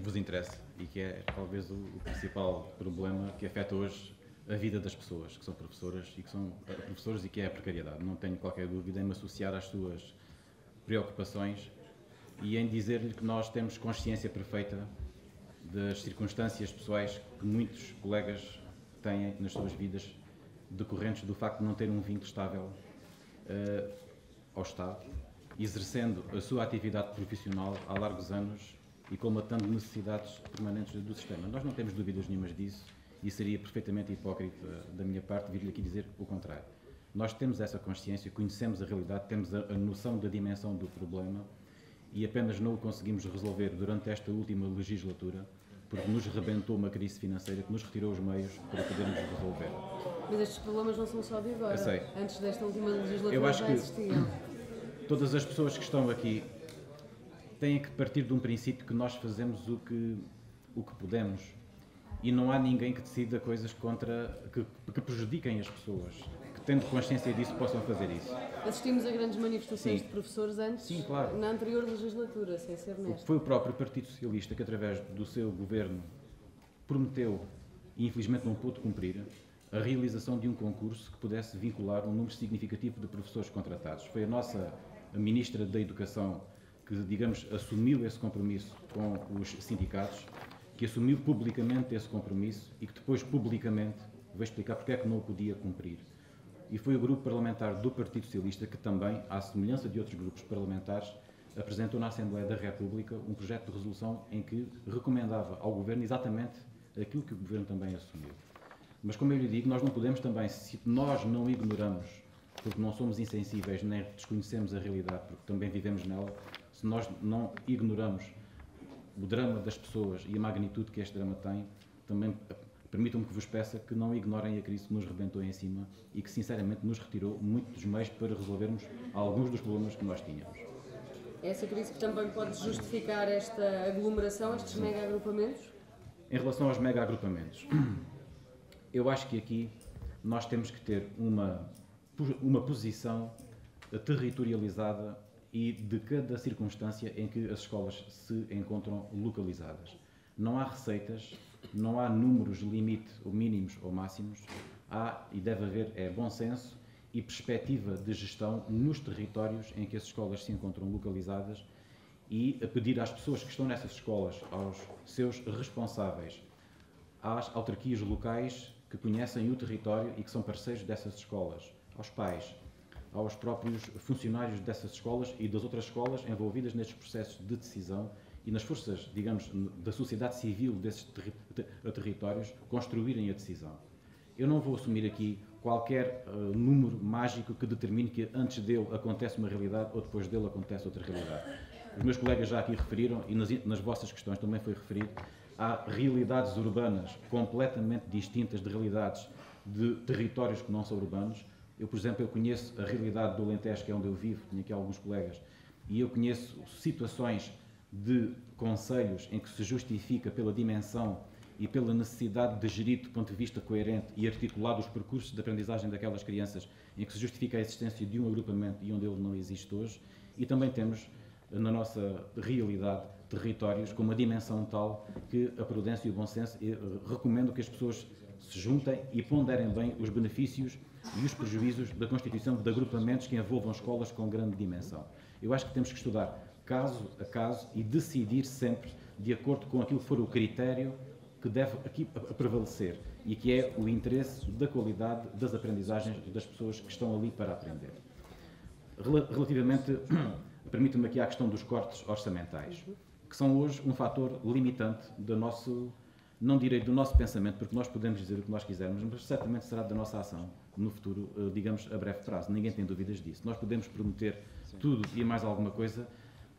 vos interessa e que é talvez o principal problema que afeta hoje a vida das pessoas, que são professoras e que é a precariedade. Não tenho qualquer dúvida em me associar às suas preocupações e em dizer-lhe que nós temos consciência perfeita das circunstâncias pessoais que muitos colegas têm nas suas vidas decorrentes do facto de não ter um vínculo estável ao Estado, exercendo a sua atividade profissional há largos anos e colmatando necessidades permanentes do sistema. Nós não temos dúvidas nenhumas disso e seria perfeitamente hipócrita da minha parte vir-lhe aqui dizer o contrário. Nós temos essa consciência, conhecemos a realidade, temos a noção da dimensão do problema e apenas não o conseguimos resolver durante esta última legislatura porque nos rebentou uma crise financeira que nos retirou os meios para podermos resolver. Mas estes problemas não são só de agora. Eu sei. Antes desta última legislatura Eu acho já que existiam. Todas as pessoas que estão aqui têm que partir de um princípio que nós fazemos o que podemos e não há ninguém que decida coisas que prejudiquem as pessoas, que tendo consciência disso possam fazer isso. Assistimos a grandes manifestações Sim. de professores antes, Sim, claro. na anterior legislatura, sem ser nesta. Foi o próprio Partido Socialista que, através do seu governo, prometeu, e infelizmente não pôde cumprir, a realização de um concurso que pudesse vincular um número significativo de professores contratados. Foi a nossa Ministra da Educação que, digamos, assumiu esse compromisso com os sindicatos, que assumiu publicamente esse compromisso e que depois publicamente veio explicar porque é que não o podia cumprir. E foi o grupo parlamentar do Partido Socialista que também, à semelhança de outros grupos parlamentares, apresentou na Assembleia da República um projeto de resolução em que recomendava ao Governo exatamente aquilo que o Governo também assumiu. Mas, como eu lhe digo, nós não podemos também, se nós não ignoramos, porque não somos insensíveis nem desconhecemos a realidade, porque também vivemos nela, se nós não ignoramos o drama das pessoas e a magnitude que este drama tem, também permitam-me que vos peça que não ignorem a crise que nos rebentou em cima e que, sinceramente, nos retirou muitos dos meios para resolvermos alguns dos problemas que nós tínhamos. É essa crise que também pode justificar esta aglomeração, estes mega-agrupamentos? Em relação aos mega-agrupamentos, eu acho que aqui nós temos que ter uma posição territorializada e de cada circunstância em que as escolas se encontram localizadas. Não há receitas, não há números limite ou mínimos ou máximos, há e deve haver bom senso e perspectiva de gestão nos territórios em que as escolas se encontram localizadas e a pedir às pessoas que estão nessas escolas, aos seus responsáveis, às autarquias locais que conhecem o território e que são parceiros dessas escolas, aos pais, aos próprios funcionários dessas escolas e das outras escolas envolvidas nestes processos de decisão e nas forças, digamos, da sociedade civil desses territórios construírem a decisão. Eu não vou assumir aqui qualquer número mágico que determine que antes dele acontece uma realidade ou depois dele acontece outra realidade. Os meus colegas já aqui referiram, e nas vossas questões também foi referido, há realidades urbanas completamente distintas de realidades de territórios que não são urbanos. Eu, por exemplo, conheço a realidade do Alentejo, que é onde eu vivo, tenho aqui alguns colegas, e eu conheço situações de concelhos em que se justifica pela dimensão e pela necessidade de gerir do ponto de vista coerente e articulado os percursos de aprendizagem daquelas crianças, em que se justifica a existência de um agrupamento e onde ele não existe hoje, e também temos na nossa realidade territórios com uma dimensão tal que a prudência e o bom senso recomendo que as pessoas se juntem e ponderem bem os benefícios e os prejuízos da constituição de agrupamentos que envolvam escolas com grande dimensão. Eu acho que temos que estudar caso a caso e decidir sempre de acordo com aquilo que for o critério que deve aqui prevalecer e que é o interesse da qualidade das aprendizagens das pessoas que estão ali para aprender. Relativamente, permita-me aqui à questão dos cortes orçamentais, que são hoje um fator limitante do nosso, não direi do nosso pensamento, porque nós podemos dizer o que nós quisermos, mas certamente será da nossa ação no futuro, digamos, a breve prazo. Ninguém tem dúvidas disso. Nós podemos prometer tudo e mais alguma coisa,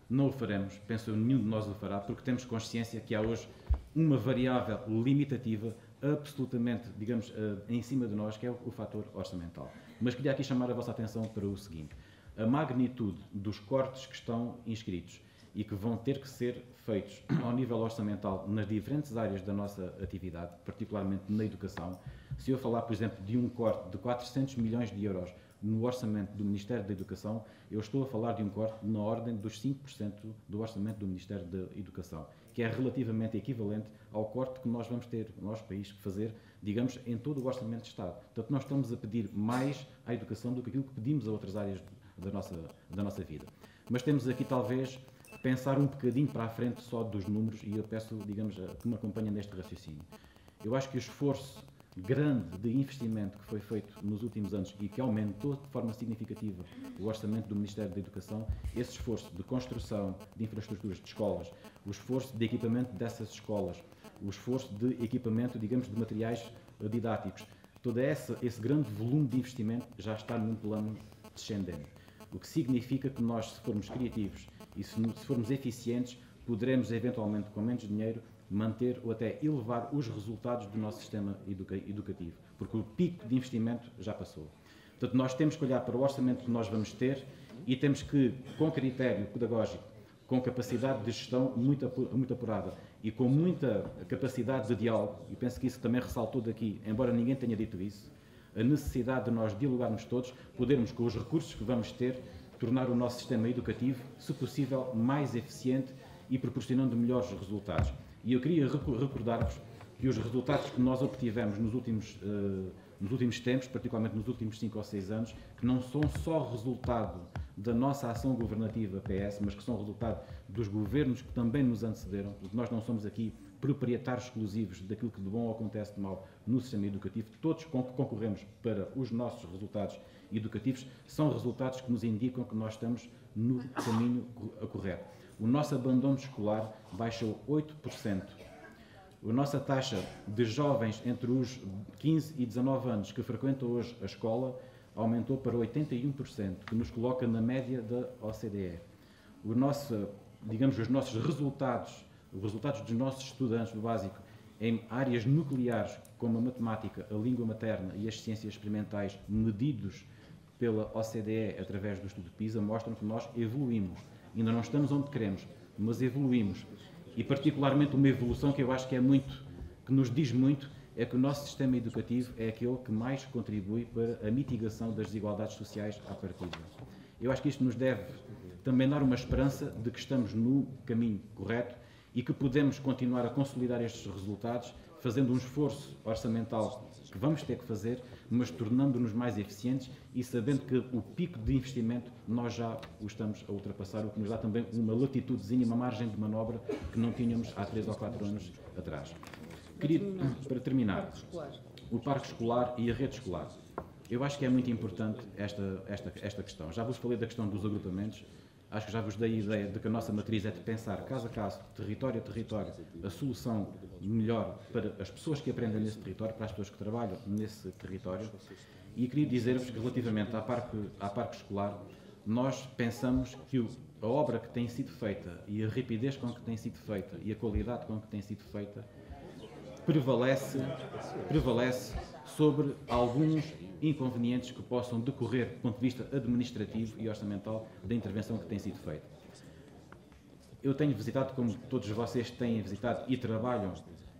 não o faremos, penso eu, nenhum de nós o fará, porque temos consciência que há hoje uma variável limitativa absolutamente, digamos, em cima de nós, que é o fator orçamental. Mas queria aqui chamar a vossa atenção para o seguinte: a magnitude dos cortes que estão inscritos e que vão ter que ser feitos ao nível orçamental nas diferentes áreas da nossa atividade, particularmente na educação. Se eu falar, por exemplo, de um corte de 400 milhões de euros no orçamento do Ministério da Educação, eu estou a falar de um corte na ordem dos 5% do orçamento do Ministério da Educação. que é relativamente equivalente ao corte que nós vamos ter, o nosso país, fazer, digamos, em todo o orçamento de Estado. Portanto, nós estamos a pedir mais à educação do que aquilo que pedimos a outras áreas da nossa vida. Mas temos aqui, talvez, pensar um bocadinho para a frente só dos números, e eu peço, digamos, que me acompanhem neste raciocínio. Eu acho que o esforço grande de investimento que foi feito nos últimos anos e que aumentou de forma significativa o orçamento do Ministério da Educação, esse esforço de construção de infraestruturas de escolas, o esforço de equipamento dessas escolas, o esforço de equipamento, digamos, de materiais didáticos, todo esse grande volume de investimento já está num plano descendente. O que significa que nós, se formos criativos e se formos eficientes, poderemos eventualmente, com menos dinheiro, manter ou até elevar os resultados do nosso sistema educativo, porque o pico de investimento já passou. Portanto, nós temos que olhar para o orçamento que nós vamos ter e temos que, com critério pedagógico, com capacidade de gestão muito apurada e com muita capacidade de diálogo, e penso que isso também ressaltou daqui, embora ninguém tenha dito isso, a necessidade de nós dialogarmos todos, podermos, com os recursos que vamos ter, tornar o nosso sistema educativo, se possível, mais eficiente e proporcionando melhores resultados. E eu queria recordar-vos que os resultados que nós obtivemos nos últimos tempos, particularmente nos últimos 5 ou 6 anos, que não são só resultado da nossa ação governativa PS, mas que são resultado dos governos que também nos antecederam, porque nós não somos aqui proprietários exclusivos daquilo que de bom ou acontece de mal no sistema educativo. Todos concorremos para os nossos resultados educativos, são resultados que nos indicam que nós estamos no caminho correto. O nosso abandono escolar baixou 8%. A nossa taxa de jovens entre os 15 e 19 anos que frequentam hoje a escola aumentou para 81%, que nos coloca na média da OCDE. Os nossos resultados, os resultados dos nossos estudantes do básico em áreas nucleares como a matemática, a língua materna e as ciências experimentais, medidos pela OCDE através do estudo PISA, mostram que nós evoluímos. Ainda não estamos onde queremos, mas evoluímos. E particularmente uma evolução que eu acho que que nos diz muito, é que o nosso sistema educativo é aquele que mais contribui para a mitigação das desigualdades sociais à partida. Eu acho que isto nos deve também dar uma esperança de que estamos no caminho correto e que podemos continuar a consolidar estes resultados, fazendo um esforço orçamental que vamos ter que fazer, mas tornando-nos mais eficientes e sabendo que o pico de investimento nós já o estamos a ultrapassar, o que nos dá também uma latitudezinha, uma margem de manobra que não tínhamos há 3 ou 4 anos atrás. Para terminar, o parque escolar e a rede escolar. Eu acho que é muito importante esta questão. Já vos falei da questão dos agrupamentos, acho que já vos dei a ideia de que a nossa matriz é de pensar caso a caso, território a território, a solução melhor para as pessoas que aprendem nesse território, para as pessoas que trabalham nesse território. E queria dizer-vos que relativamente à parque escolar, nós pensamos que a obra que tem sido feita e a rapidez com que tem sido feita e a qualidade com que tem sido feita prevalece sobre alguns inconvenientes que possam decorrer do ponto de vista administrativo e orçamental da intervenção que tem sido feita. Eu tenho visitado, como todos vocês têm visitado e trabalham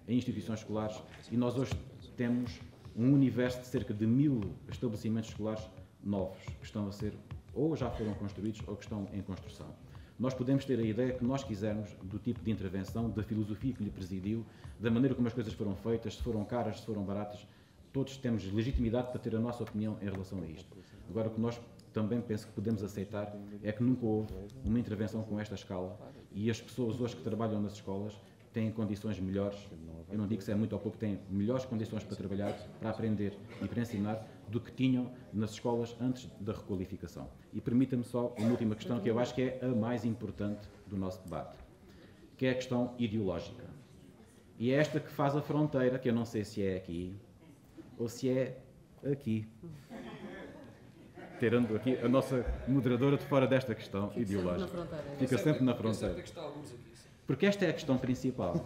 em instituições escolares, e nós hoje temos um universo de cerca de 1000 estabelecimentos escolares novos, que estão a ser, ou já foram construídos, ou que estão em construção. Nós podemos ter a ideia que nós quisermos do tipo de intervenção, da filosofia que lhe presidiu, da maneira como as coisas foram feitas, se foram caras, se foram baratas. Todos temos legitimidade para ter a nossa opinião em relação a isto. Agora, o que nós também penso que podemos aceitar é que nunca houve uma intervenção com esta escala e as pessoas hoje que trabalham nas escolas têm condições melhores, eu não digo se é muito ou pouco, têm melhores condições para trabalhar, para aprender e para ensinar do que tinham nas escolas antes da requalificação. E permita-me só uma última questão que eu acho que é a mais importante do nosso debate, que é a questão ideológica. E é esta que faz a fronteira, que eu não sei se é aqui ou se é aqui. Terando aqui a nossa moderadora de fora desta questão ideológica. Fica sempre na fronteira. Porque esta é a questão principal.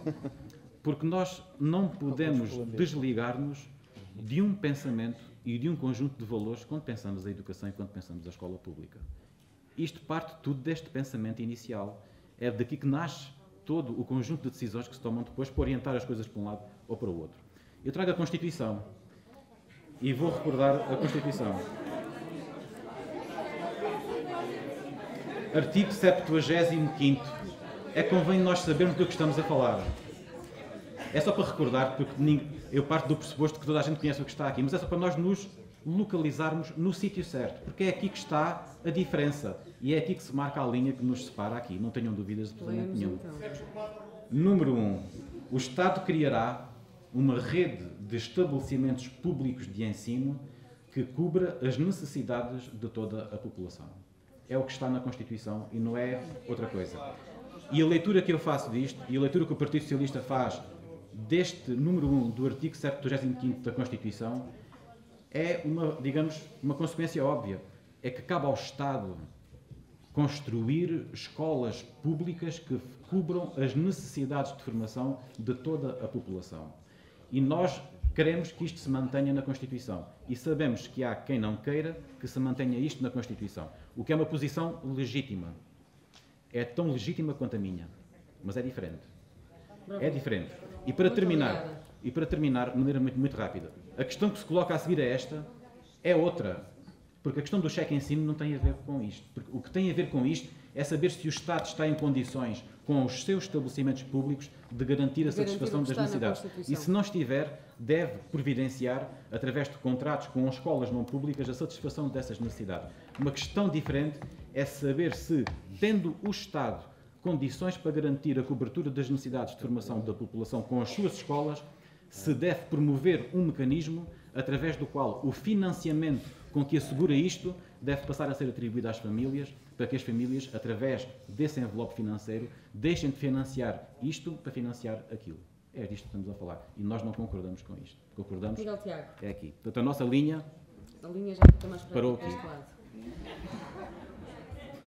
Porque nós não podemos desligar-nos de um pensamento e de um conjunto de valores quando pensamos a educação e quando pensamos a escola pública. Isto parte tudo deste pensamento inicial. É daqui que nasce todo o conjunto de decisões que se tomam depois para orientar as coisas para um lado ou para o outro. Eu trago a Constituição e vou recordar a Constituição. Artigo 75º. é que convém nós sabermos do que estamos a falar. É só para recordar, porque eu parto do pressuposto que toda a gente conhece o que está aqui, mas é só para nós nos localizarmos no sítio certo, porque é aqui que está a diferença e é aqui que se marca a linha que nos separa aqui, não tenham dúvidas absolutamente nenhuma. Número 1. O Estado criará uma rede de estabelecimentos públicos de ensino que cubra as necessidades de toda a população. É o que está na Constituição e não é outra coisa. E a leitura que eu faço disto, e a leitura que o Partido Socialista faz deste número 1 do artigo 75º da Constituição, é uma consequência óbvia. É que cabe ao Estado construir escolas públicas que cubram as necessidades de formação de toda a população. E nós queremos que isto se mantenha na Constituição. E sabemos que há quem não queira que se mantenha isto na Constituição. O que é uma posição legítima. É tão legítima quanto a minha. Mas é diferente. É diferente. E para terminar, de maneira muito rápida, a questão que se coloca a seguir a esta é outra. Porque a questão do cheque ensino não tem a ver com isto. Porque o que tem a ver com isto é saber se o Estado está em condições, com os seus estabelecimentos públicos, de garantir a satisfação das necessidades. E se não estiver, deve providenciar, através de contratos com escolas não públicas, a satisfação dessas necessidades. Uma questão diferente é saber se, tendo o Estado condições para garantir a cobertura das necessidades de formação da população com as suas escolas, se deve promover um mecanismo através do qual o financiamento com que assegura isto deve passar a ser atribuído às famílias, para que as famílias, através desse envelope financeiro, deixem de financiar isto para financiar aquilo. É disto que estamos a falar. E nós não concordamos com isto. Concordamos? Miguel Tiago. É aqui. Portanto, a nossa linha... A linha já fica mais para parou este aqui. lado.